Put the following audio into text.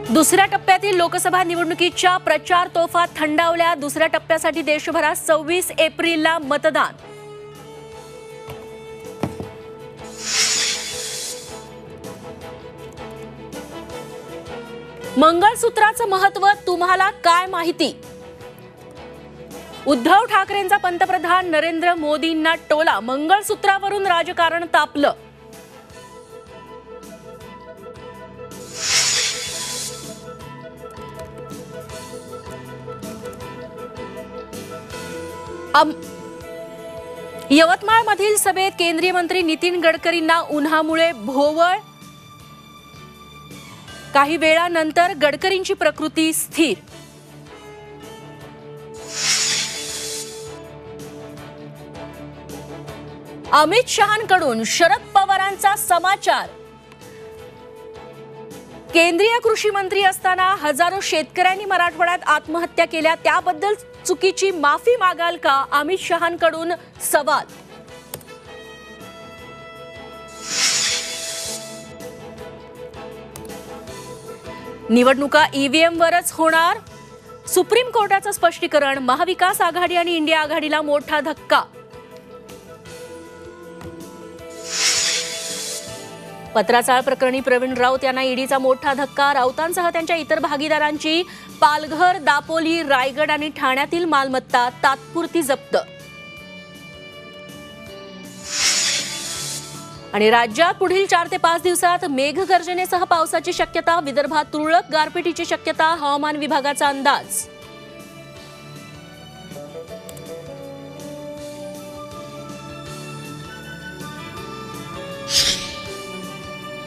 दुसऱ्या टप्प्यातील लोकसभा निवडणुकीच्या प्रचार तोफा थंडावल्या। दुसऱ्या टप्प्यासाठी देशभरात 26 एप्रिलला मतदान। मंगळसूत्राचं महत्त्व तुम्हाला काय माहिती? उद्धव ठाकरेंचा पंतप्रधान नरेंद्र मोदींना टोला। मंगळसूत्रावरून राजकारण तापलं। यवतमाळमधील सभेत केंद्रीय मंत्री नितीन गडकरींना उन्हामुळे भोवळ। काही वेळानंतर गडकरींची प्रकृती स्थिर। अमित शहांकडून शरद पवारांचा समाचार। केंद्रीय कृषी मंत्री असताना हजारो शेतकऱ्यांनी मराठवाड्यात आत्महत्या केल्या, त्याबद्दल चुकीची माफी मागाल का? अमित शहांकडून सवाल। निवडणुका ईव्हीएम वरच होणार, सुप्रीम कोर्टाचं स्पष्टीकरण। महाविकास आघाडी आणि इंडिया आघाडीला मोठा धक्का। पत्राचाळ प्रकरणी प्रवीण राऊत यांना ईडीचा मोठा धक्का। राऊतांसह त्यांच्या इतर भागीदारांची पालघर, दापोली, रायगड आणि ठाण्यातील मालमत्ता तात्पुरती जप्त। आणि राज्यात पुढील 4 ते 5 दिवसात मेघगर्जनेसह पावसाची शक्यता। विदर्भात तुरळक गारपिटीची शक्यता, हवामान विभागाचा अंदाज।